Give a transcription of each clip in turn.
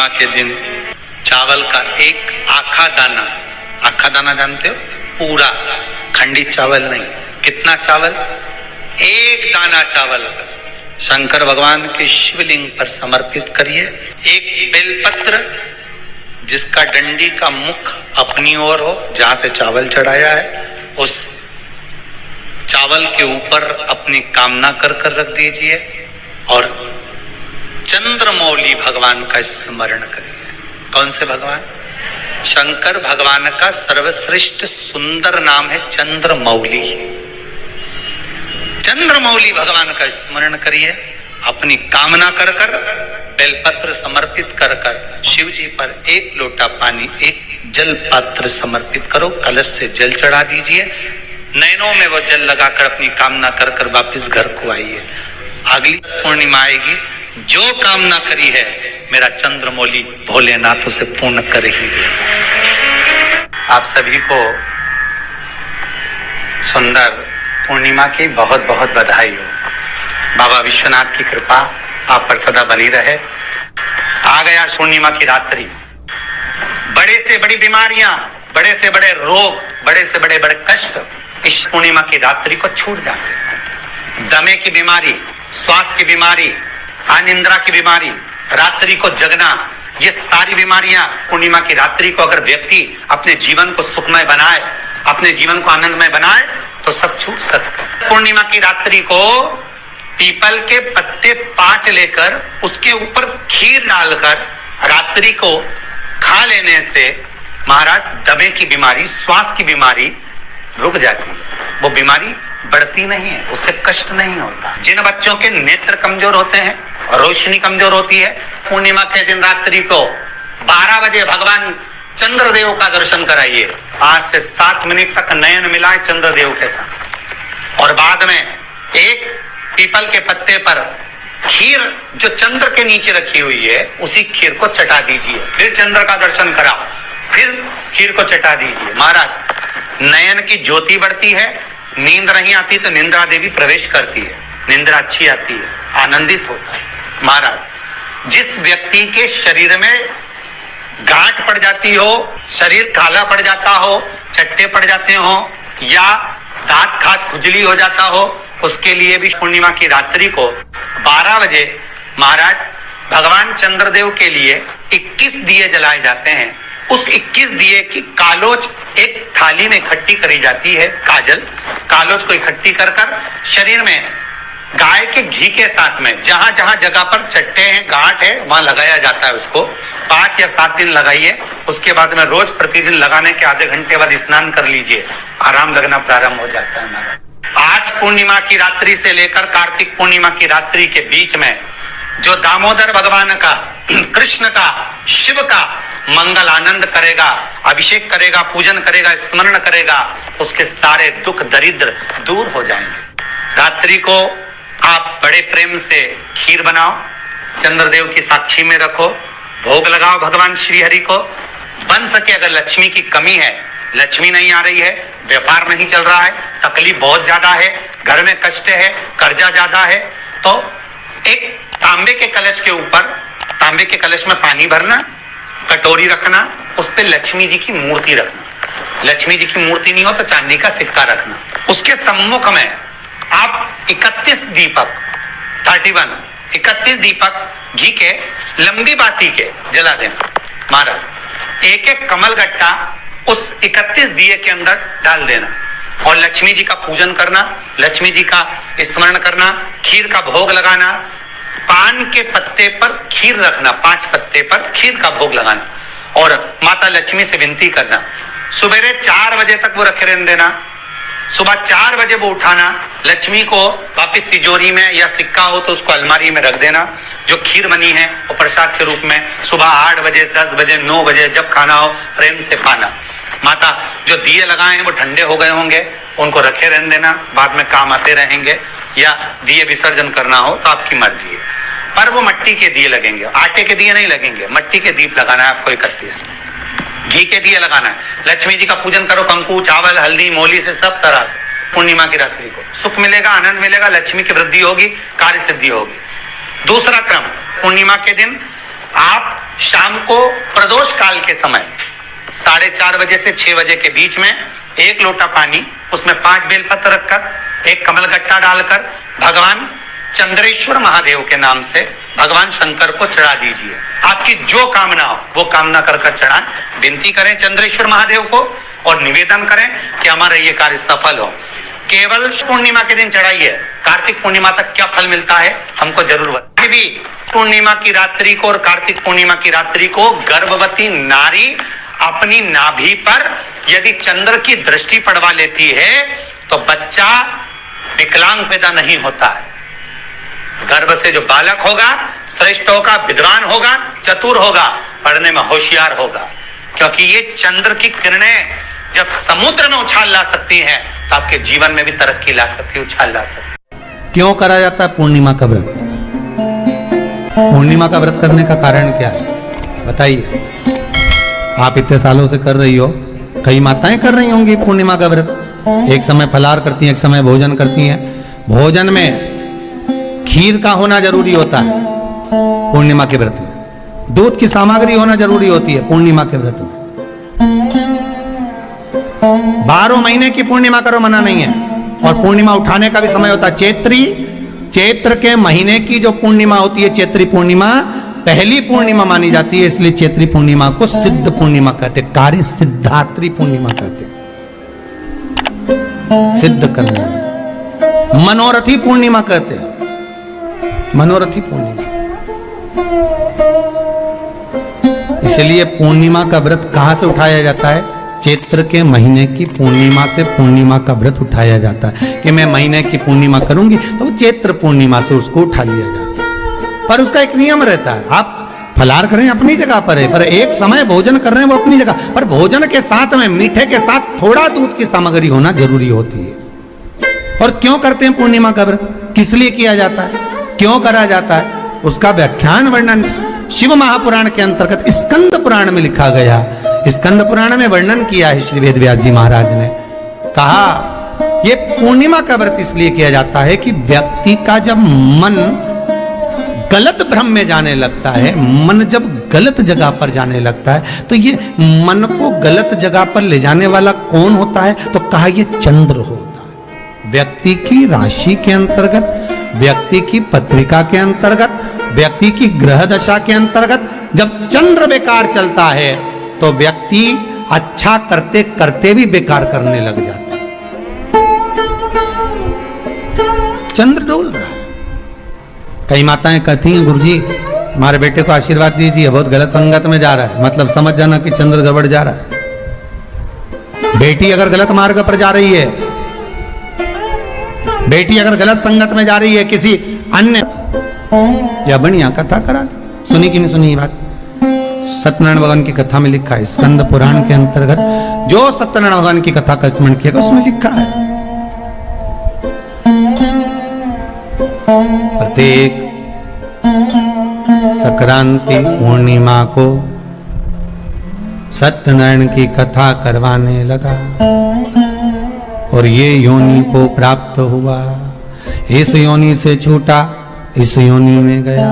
पूर्णिमा के दिन चावल का एक आखा दाना जानते हो, पूरा खंडित चावल नहीं, कितना चावल, एक दाना चावल का शंकर भगवान के शिवलिंग पर समर्पित करिए। एक बेलपत्र जिसका डंडी का मुख अपनी ओर हो, जहां से चावल चढ़ाया है, उस चावल के ऊपर अपनी कामना कर रख दीजिए और चंद्रमौली भगवान का स्मरण करिए। कौन से भगवान? शंकर भगवान का सर्वश्रेष्ठ सुंदर नाम है चंद्रमौली। चंद्रमौली भगवान का स्मरण करिए, अपनी कामना कर बेलपत्र समर्पित कर शिव जी पर एक लोटा पानी, एक जल पात्र समर्पित करो, कलश से जल चढ़ा दीजिए, नैनों में वो जल लगाकर अपनी कामना कर वापिस घर को आइए। अगली पूर्णिमा आएगी, जो कामना करी है मेरा चंद्रमौली भोलेनाथ उसे पूर्ण कर ही दे। आप सभी को सुंदर पूर्णिमा की बहुत बहुत बधाई हो। बाबा विश्वनाथ की कृपा आप पर सदा बनी रहे। आ गया पूर्णिमा की रात्रि, बड़े से बड़ी बीमारियां, बड़े से बड़े रोग, बड़े से बड़े कष्ट इस पूर्णिमा की रात्रि को छूट जाते हैं। दमे की बीमारी, श्वास की बीमारी, अनिद्रा की बीमारी, रात्रि को जगना, ये सारी बीमारियां पूर्णिमा की रात्रि को अगर व्यक्ति अपने जीवन को सुखमय बनाए, अपने जीवन को आनंदमय बनाए तो सब छूट सकते। पूर्णिमा की रात्रि को पीपल के पत्ते 5 लेकर उसके ऊपर खीर डालकर रात्रि को खा लेने से महाराज दमे की बीमारी, श्वास की बीमारी रुक जाती है, वो बीमारी बढ़ती नहीं है, उससे कष्ट नहीं होता। जिन बच्चों के नेत्र कमजोर होते हैं, रोशनी कमजोर होती है, पूर्णिमा के दिन रात्रि को 12 बजे भगवान चंद्रदेव का दर्शन कराइए। 5 से 7 मिनट तक नयन मिलाए चंद्रदेव के साथ और बाद में एक पीपल के पत्ते पर खीर जो चंद्र के नीचे रखी हुई है उसी खीर को चटा दीजिए, फिर चंद्र का दर्शन कराओ, फिर खीर को चटा दीजिए। महाराज नयन की ज्योति बढ़ती है, नींद नहीं आती तो निंद्रा देवी प्रवेश करती है, निंद्रा अच्छी आती है, आनंदित होता है। महाराज जिस व्यक्ति के शरीर में गांठ पड़ जाती हो, शरीर काला पड़ जाता हो, चट्टे पड़ जाते हो या दांत खाज खुजली हो जाता हो, उसके लिए भी पूर्णिमा की रात्रि को 12 बजे महाराज भगवान चंद्रदेव के लिए 21 दिए जलाए जाते हैं। उस 21 दिए की कालोच एक थाली में इकट्ठी करी जाती है, कालोच को इकट्ठी कर शरीर में गाय के घी के साथ में जहां जहां जगह पर चट्टे हैं, गांठ है, वहां लगाया जाता है। उसको 5 या 7 दिन लगाइए, उसके बाद में रोज प्रतिदिन लगाने के आधे घंटे बाद स्नान कर लीजिए, आराम लगना प्रारंभ हो जाता है। महाराज आज पूर्णिमा की रात्रि से लेकर कार्तिक पूर्णिमा की रात्रि के बीच में जो दामोदर भगवान का, कृष्ण का, शिव का मंगल आनंद करेगा, अभिषेक करेगा, पूजन करेगा, स्मरण करेगा, उसके सारे दुख दरिद्र दूर हो जाएंगे। रात्रि को आप बड़े प्रेम से खीर बनाओ, चंद्रदेव की साक्षी में रखो, भोग लगाओ भगवान श्री हरि को। बन सके अगर लक्ष्मी की कमी है, लक्ष्मी नहीं आ रही है, व्यापार नहीं चल रहा है, तकलीफ बहुत ज्यादा है, घर में कष्ट है, कर्जा ज्यादा है, तो एक तांबे के कलश के ऊपर, तांबे के कलश में पानी भरना, कटोरी रखना, उस पे लक्ष्मी जी की मूर्ति रखना। लक्ष्मी जी की मूर्ति नहीं हो तो चांदी का सिक्का रखना। उसके सम्मुख में आप 31 दीपक घी के लंबी बाती के जला देना। महाराज एक एक कमल गट्टा उस 31 दिए के अंदर डाल देना और लक्ष्मी जी का पूजन करना, लक्ष्मी जी का स्मरण करना, खीर का भोग लगाना, पान के पत्ते पर खीर रखना, 5 पत्ते पर खीर का भोग लगाना और माता लक्ष्मी से विनती करना। सुबह 4 बजे तक वो रखे रहने देना, सुबह 4 बजे वो उठाना, लक्ष्मी को वापिस तिजोरी में या सिक्का हो तो उसको अलमारी में रख देना। जो खीर बनी है वो प्रसाद के रूप में सुबह 8 बजे, 10 बजे, 9 बजे जब खाना हो प्रेम से खाना। माता जो दिए लगाए हैं वो ठंडे हो गए होंगे, उनको रखे रहने देना, बाद में काम आते रहेंगे, या दिए विसर्जन करना हो तो आपकी मर्जी है। पर वो मिट्टी के दिए लगेंगे, आटे के दिए नहीं लगेंगे, मिट्टी के दीप लगाना है आपको। 31 घी के दिए लगाना है। लक्ष्मी जी का पूजन करो, कंकु, चावल, हल्दी, मोली से सब तरह से। पूर्णिमा की रात्रि को सुख मिलेगा, आनंद मिलेगा, लक्ष्मी की वृद्धि होगी, कार्य सिद्धि होगी। दूसरा क्रम, पूर्णिमा के दिन आप शाम को प्रदोष काल के समय 4:30 बजे से 6 बजे के बीच में 1 लोटा पानी, उसमें 5 बेलपत्र रखकर, एक कमलगट्टा डालकर भगवान चंद्रेश्वर महादेव के नाम से भगवान शंकर को चढ़ा दीजिए। आपकी जो कामना हो वो कामना कर चढ़ाएं, विनती करें चंद्रेश्वर महादेव को और निवेदन करें कि हमारा ये कार्य सफल हो। केवल पूर्णिमा के दिन चढ़ाइए, कार्तिक पूर्णिमा तक क्या फल मिलता है हमको जरूर बताइए। भी पूर्णिमा की रात्रि को और कार्तिक पूर्णिमा की रात्रि को गर्भवती नारी अपनी नाभि पर यदि चंद्र की दृष्टि पड़वा लेती है तो बच्चा विकलांग पैदा नहीं होता है। गर्भ से जो बालक होगा श्रेष्ठ होगा, विद्वान होगा, चतुर होगा, पढ़ने में होशियार होगा, क्योंकि ये चंद्र की किरणें जब समुद्र में उछाल ला सकती हैं तो आपके जीवन में भी तरक्की ला सकती है, उछाल ला सकती है। क्यों करा जाता है पूर्णिमा का व्रत? पूर्णिमा का व्रत करने का कारण क्या है बताइए? आप इतने सालों से कर रही हो, कई माताएं कर रही होंगी पूर्णिमा का व्रत। एक समय फलाहार करती हैं, एक समय भोजन करती हैं। भोजन में खीर का होना जरूरी होता है पूर्णिमा के व्रत में, दूध की सामग्री होना जरूरी होती है पूर्णिमा के व्रत में। 12 महीने की पूर्णिमा करो मना नहीं है, और पूर्णिमा उठाने का भी समय होता है। चैत्र के महीने की जो पूर्णिमा होती है, चैत्री पूर्णिमा पहली पूर्णिमा मानी जाती है, इसलिए चैत्री पूर्णिमा को सिद्ध पूर्णिमा कहते, कार्य सिद्धात्री पूर्णिमा कहते, सिद्ध करने। मनोरथी पूर्णिमा कहते, मनोरथी पूर्णिमा। इसलिए पूर्णिमा का व्रत कहां से उठाया जाता है? चैत्र के महीने की पूर्णिमा से पूर्णिमा का व्रत उठाया जाता है कि मैं महीने की पूर्णिमा करूंगी तो वो चैत्र पूर्णिमा से उसको उठा लिया जाता है। पर उसका एक नियम रहता है, आप फलाहार करें अपनी जगह पर है, पर एक समय भोजन कर रहे हैं वो अपनी जगह पर, भोजन के साथ में मीठे के साथ थोड़ा दूध की सामग्री होना जरूरी होती है। और क्यों करते हैं पूर्णिमा का व्रत? किस लिए किया जाता है, क्यों करा जाता है? उसका व्याख्यान वर्णन शिव महापुराण के अंतर्गत स्कंद पुराण में लिखा गया। स्कंद पुराण में वर्णन किया है श्री वेदव्यास जी महाराज ने, कहा ये पूर्णिमा का व्रत इसलिए किया जाता है कि व्यक्ति का जब मन गलत भ्रम में जाने लगता है, मन जब गलत जगह पर जाने लगता है, तो ये मन को गलत जगह पर ले जाने वाला कौन होता है? तो कहा ये चंद्र होता है। व्यक्ति की राशि के अंतर्गत, व्यक्ति की पत्रिका के अंतर्गत, व्यक्ति की ग्रह दशा के अंतर्गत जब चंद्र बेकार चलता है तो व्यक्ति अच्छा करते करते भी बेकार करने लग जाता है। चंद्र डोल रहा है। कई माताएं कहती हैं गुरुजी हमारे बेटे को आशीर्वाद दीजिए, बहुत गलत संगत में जा रहा है, मतलब समझ जाना कि चंद्र गड़बड़ जा रहा है। बेटी अगर गलत मार्ग पर जा रही है, बेटी अगर गलत संगत में जा रही है किसी अन्य, या बढ़िया कथा करा, सुनी कि नहीं सुनी बात? सत्यनारायण भगवान की कथा में लिखा है, स्कंद पुराण के अंतर्गत जो सत्यनारायण भगवान की कथा का स्मरण किया उसमें लिखा है प्रत्येक संक्रांति पूर्णिमा को सत्यनारायण की कथा करवाने लगा और ये योनि को प्राप्त हुआ, इस योनि से छूटा, इस योनि में गया।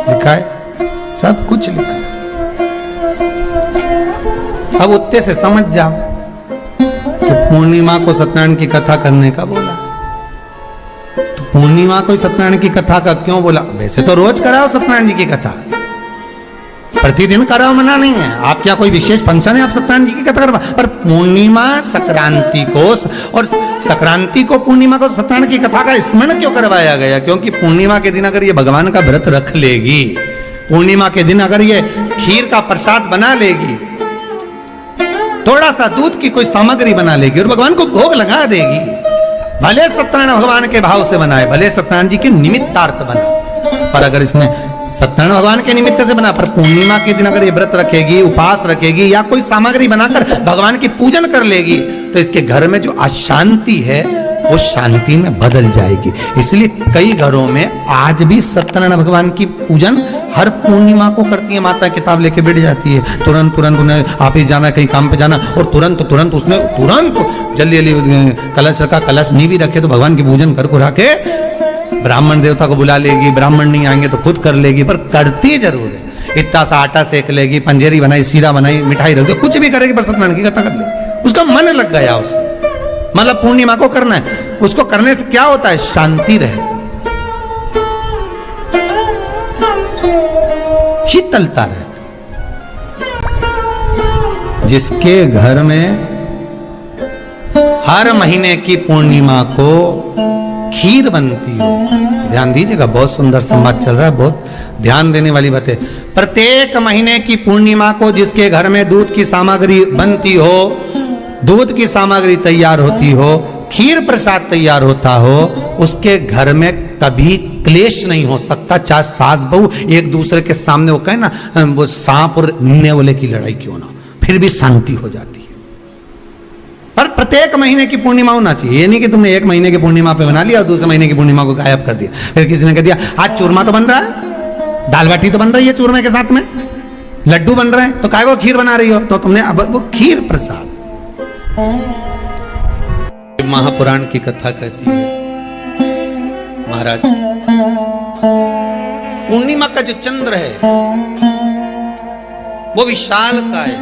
लिखा है, सब कुछ लिखा है। अब उत्ते से समझ जाओ कि पूर्णिमा को सत्यनारायण की कथा करने का बोला, तो पूर्णिमा को सत्यनारायण की कथा का क्यों बोला? वैसे तो रोज कराओ सत्यनारायण जी की कथा, प्रतिदिन कराओ मना नहीं है। आप क्या कोई विशेष फंक्शन है आप सत्यनारायण जी की कथा करवा, पर पूर्णिमा संक्रांति को और संक्रांति को पूर्णिमा को सत्यनारायण की कथा का स्मरण क्यों करवाया गया? क्योंकि पूर्णिमा के दिन अगर ये भगवान का व्रत रख लेगी, पूर्णिमा के दिन अगर ये खीर का प्रसाद बना लेगी, थोड़ा सा दूध की कोई सामग्री बना लेगी और भगवान को भोग लगा देगी, भले सत्यनारायण भगवान के भाव से बनाए, भले सत्यनारायण जी के निमित्तार्थ बना, पर अगर इसने सत्यनारायण भगवान के निमित्त से बना, पर पूर्णिमा के दिन अगर ये व्रत रखेगी, उपवास रखेगी या कोई सामग्री बनाकर भगवान की पूजन कर लेगी, तो इसके घर में जो अशांति है वो शांति में बदल जाएगी। इसलिए कई घरों में आज भी सत्यनारायण भगवान की पूजन हर पूर्णिमा को करती है। माता किताब लेके बैठ जाती है, तुरंत उन्हें ऑफिस जाना, कहीं काम पे जाना, और तुरंत उसने जल्दी कलश रखा, कलश नहीं भी रखे तो भगवान की पूजन कर के ब्राह्मण देवता को बुला लेगी, ब्राह्मण नहीं आएंगे तो खुद कर लेगी, पर करती जरूर है। इतना सा आटा सेक लेगी, पंजेरी बनाई, सीरा बनाई, मिठाई रख दो, कुछ भी करेगी पर सत्यनारायण की कथा कर ले। उसका मन लग गया उसमें, मतलब पूर्णिमा को करना है। उसको करने से क्या होता है? शांति रहती, शीतलता रहती। जिसके घर में हर महीने की पूर्णिमा को खीर बनती हो, ध्यान दीजिएगा, बहुत सुंदर संवाद चल रहा है, बहुत ध्यान देने वाली बात है। प्रत्येक महीने की पूर्णिमा को जिसके घर में दूध की सामग्री बनती हो, दूध की सामग्री तैयार होती हो, खीर प्रसाद तैयार होता हो, उसके घर में कभी क्लेश नहीं हो सकता। चाहे सास बहू एक दूसरे के सामने वो कहे ना, वो सांप और नेवले की लड़ाई क्यों ना, फिर भी शांति हो जाती है। पर प्रत्येक महीने की पूर्णिमा होना चाहिए। ये नहीं कि तुमने एक महीने की पूर्णिमा पे बना लिया और दूसरे महीने की पूर्णिमा को गायब कर दिया। फिर किसी ने कह दिया आज चूरमा तो बन रहा है, दाल बाटी तो बन रही है चूरमे के साथ में, लड्डू बन रहे हैं, तो काय को खीर बना रही हो? तो तुमने अब वो खीर प्रसाद। महापुराण की कथा कहती है, महाराज पूर्णिमा का जो चंद्र है वो विशाल का है,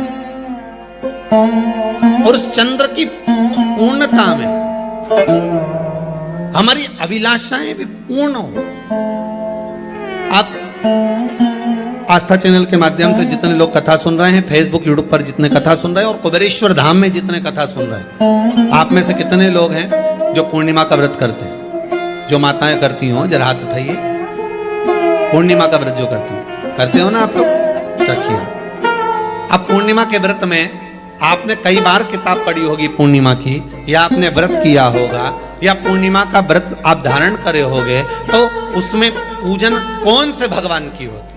और उस चंद्र की पूर्णता में हमारी अभिलाषाएं भी पूर्ण हो। आप आस्था चैनल के माध्यम से जितने लोग कथा सुन रहे हैं, फेसबुक यूट्यूब पर जितने कथा सुन रहे हैं, और कुबेरेश्वर धाम में जितने कथा सुन रहे हैं, आप में से कितने लोग हैं जो पूर्णिमा का व्रत करते हैं? जो माताएं करती हो जरा हाथ उठाइए। पूर्णिमा का व्रत जो करते हो ना आप लोग, रखिए। अब पूर्णिमा के व्रत में आपने कई बार किताब पढ़ी होगी पूर्णिमा की, या आपने व्रत किया होगा, या पूर्णिमा का व्रत आप धारण करे होगे, तो उसमें पूजन कौन से भगवान की होती है?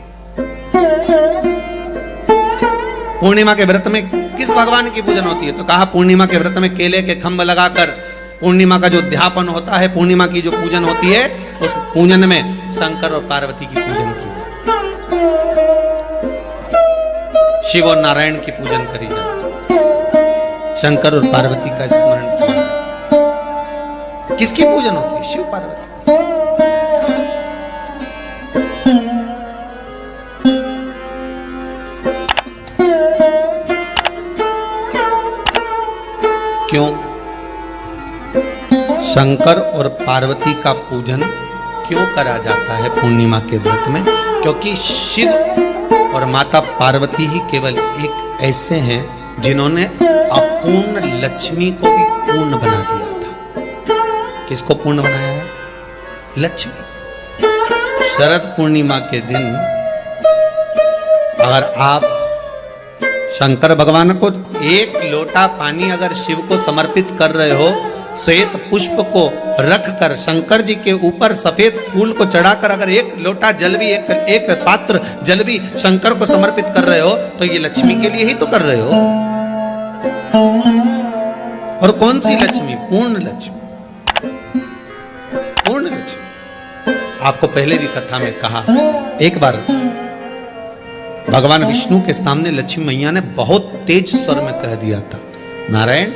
पूर्णिमा के व्रत में किस भगवान की पूजन होती है? तो कहा पूर्णिमा के व्रत में केले के खंभ लगाकर पूर्णिमा का जो अध्यापन होता है, पूर्णिमा की जो पूजन होती है, उस पूजन में शंकर और पार्वती की पूजन की जाती, शिव और नारायण की पूजन करी जाती, शंकर और पार्वती का स्मरण किया जाता। किसकी पूजन होती है? शिव पार्वती। क्यों शंकर और पार्वती का पूजन क्यों करा जाता है पूर्णिमा के व्रत में? क्योंकि शिव और माता पार्वती ही केवल एक ऐसे हैं जिन्होंने अपूर्ण लक्ष्मी को भी पूर्ण बना दिया था। किसको पूर्ण बनाया है? लक्ष्मी। शरद पूर्णिमा के दिन अगर आप शंकर भगवान को एक लोटा पानी अगर शिव को समर्पित कर रहे हो, श्वेत पुष्प को रख कर शंकर जी के ऊपर सफेद फूल को चढ़ाकर अगर एक लोटा जल भी, एक पात्र जल भी शंकर को समर्पित कर रहे हो, तो ये लक्ष्मी के लिए ही तो कर रहे हो। और कौन सी लक्ष्मी? पूर्ण लक्ष्मी। पूर्ण लक्ष्मी। आपको पहले भी कथा में कहा, एक बार भगवान विष्णु के सामने लक्ष्मी मैया ने बहुत तेज स्वर में कह दिया था, नारायण,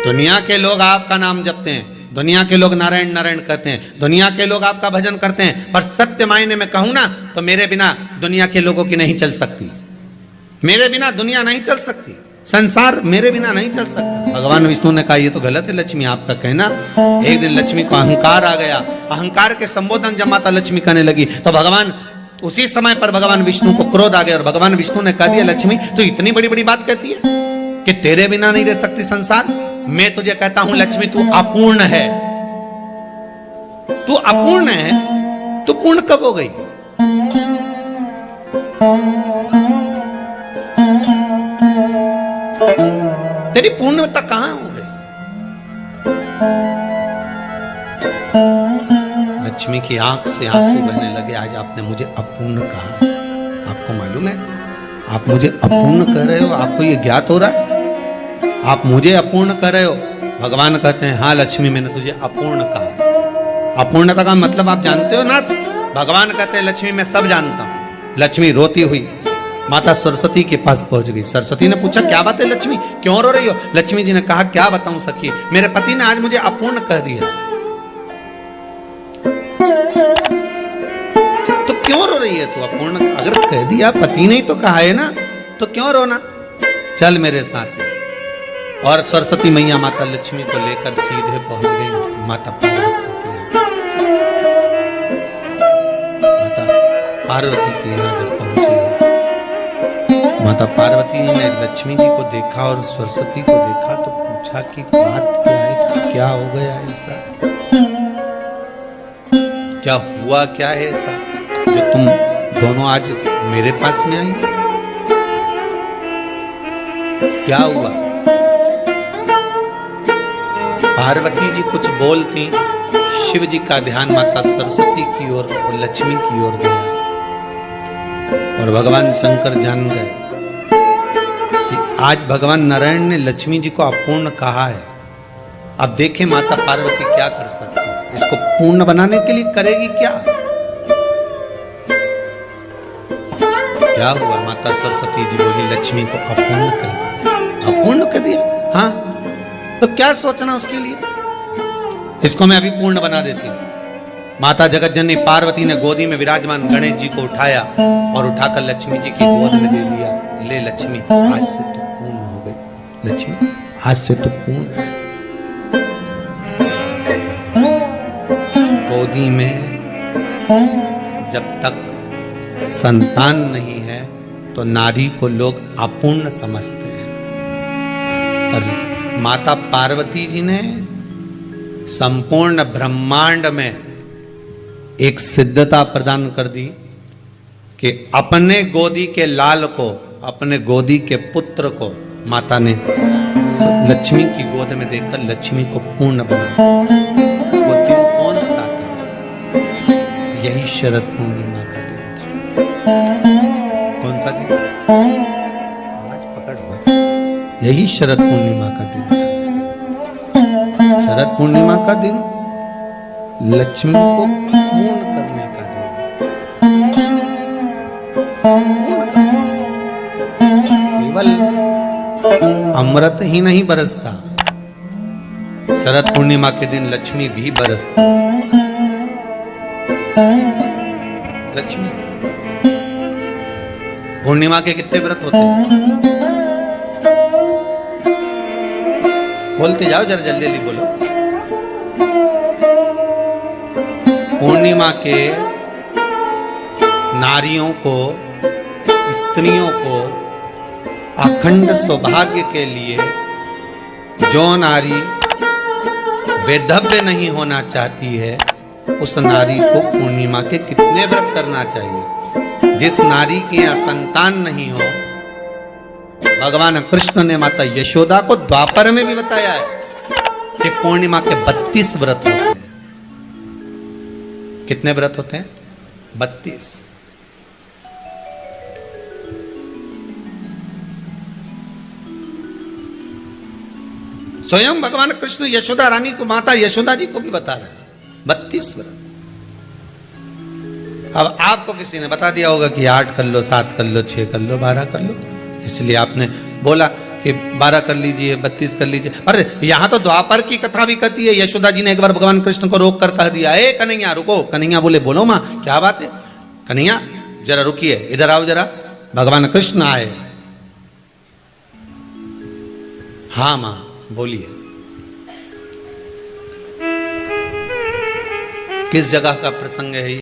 दुनिया के लोग आपका नाम जपते हैं, दुनिया के लोग नारायण नारायण कहते हैं, दुनिया के लोग आपका भजन करते हैं, पर सत्य मायने में कहूं ना तो मेरे बिना दुनिया के लोगों की नहीं चल सकती। मेरे बिना दुनिया नहीं चल सकती, संसार मेरे बिना नहीं चल सकता। भगवान विष्णु ने कहा ये तो गलत है लक्ष्मी आपका कहना। एक दिन लक्ष्मी को अहंकार आ गया, अहंकार के संबोधन जब माता लक्ष्मी करने लगी तो भगवान उसी समय पर भगवान विष्णु को क्रोध आ गया, और भगवान विष्णु ने कह दिया लक्ष्मी तो इतनी बड़ी बड़ी बात कहती है कि तेरे बिना नहीं रह सकती संसार। मैं तुझे कहता हूं लक्ष्मी तू अपूर्ण है, तू अपूर्ण है, तू पूर्ण कब हो गई? तेरी पूर्णता कहां हो गई? लक्ष्मी की आंख से आंसू बहने लगे। आज आपने मुझे अपूर्ण कहा, आपको मालूम है आप मुझे अपूर्ण कह रहे हो? आपको ये ज्ञात हो रहा है आप मुझे अपूर्ण कर रहे हो? भगवान कहते हैं हाँ लक्ष्मी मैंने तुझे अपूर्ण कहा। अपूर्णता का मतलब आप जानते हो ना? भगवान कहते हैं लक्ष्मी मैं सब जानता हूं। लक्ष्मी रोती हुई माता सरस्वती के पास पहुंच गई। सरस्वती ने पूछा क्या बात है लक्ष्मी, क्यों रो रही हो? लक्ष्मी जी ने कहा क्या बताऊं सखी, मेरे पति ने आज मुझे अपूर्ण कह दिया। तो क्यों रो रही है तू? अपूर्ण अगर कह दिया, पति ने ही तो कहा है ना, तो क्यों रोना? चल मेरे साथ में। और सरस्वती मैया माता लक्ष्मी को लेकर सीधे पहुंच गई माता पार्वती के यहाँ। माता पार्वती के यहाँ जब पहुंची, माता पार्वती ने लक्ष्मी जी को देखा और सरस्वती को देखा तो पूछा कि बात क्या है, क्या हो गया ऐसा, क्या हुआ, क्या है ऐसा जो तुम दोनों आज मेरे पास में आई? क्या हुआ? पार्वती जी कुछ बोलती, शिव जी का ध्यान माता सरस्वती की ओर और लक्ष्मी की ओर गया और भगवान शंकर जान गए कि आज भगवान नारायण ने लक्ष्मी जी को अपूर्ण कहा है। अब देखें माता पार्वती क्या कर सकती है, इसको पूर्ण बनाने के लिए करेगी क्या? क्या हुआ? माता सरस्वती जी बोली लक्ष्मी को अपूर्ण कर दिया। अपूर्ण कर दिया? हाँ, तो क्या सोचना उसके लिए, इसको मैं अभी पूर्ण बना देती हूं। माता जगत जननी पार्वती ने गोदी में विराजमान गणेश जी को उठाया और उठाकर लक्ष्मी जी की गोद में दे दिया। ले लक्ष्मी, आज से तो पूर्ण हो गई। लक्ष्मी, आज से तो पूर्ण। गोदी में जब तक संतान नहीं है तो नारी को लोग अपूर्ण समझते हैं, पर माता पार्वती जी ने संपूर्ण ब्रह्मांड में एक सिद्धता प्रदान कर दी कि अपने गोदी के लाल को, अपने गोदी के पुत्र को माता ने लक्ष्मी की गोद में देकर लक्ष्मी को पूर्ण बनाया। वो दिन कौन सा था? यही शरद पूर्णिमा का दिन था। कौन सा दिन? आवाज पकड़ हुआ। यही शरद पूर्णिमा का दिन था। शरद पूर्णिमा का दिन लक्ष्मी को पूर्ण करने का दिन। केवल अमृत ही नहीं बरसता, शरद पूर्णिमा के दिन लक्ष्मी भी बरसती। लक्ष्मी पूर्णिमा के कितने व्रत होते हैं? बोलते जाओ, जरा जल्दी जल्दी बोलो। पूर्णिमा के नारियों को, स्त्रियों को अखंड सौभाग्य के लिए, जो नारी वैधव्य नहीं होना चाहती है उस नारी को पूर्णिमा के कितने व्रत करना चाहिए? जिस नारी के यहाँ संतान नहीं हो, भगवान कृष्ण ने माता यशोदा को द्वापर में भी बताया है कि पूर्णिमा के 32 व्रत होते हैं। कितने व्रत होते हैं? 32। स्वयं भगवान कृष्ण यशोदा रानी को, माता यशोदा जी को भी बता रहे हैं 32 व्रत। अब आपको किसी ने बता दिया होगा कि 8 कर लो, 7 कर लो, 6 कर लो, 12 कर लो, इसलिए आपने बोला कि 12 कर लीजिए, 32 कर लीजिए। अरे यहां तो द्वापर की कथा भी कहती है। यशोदा जी ने एक बार भगवान कृष्ण को रोक कर कह दिया, ए कन्हैया रुको। कन्हैया बोले, बोलो मां क्या बात है? कन्हैया जरा रुकिए, इधर आओ जरा। भगवान कृष्ण आए। हाँ मां बोलिए, किस जगह का प्रसंग है ये?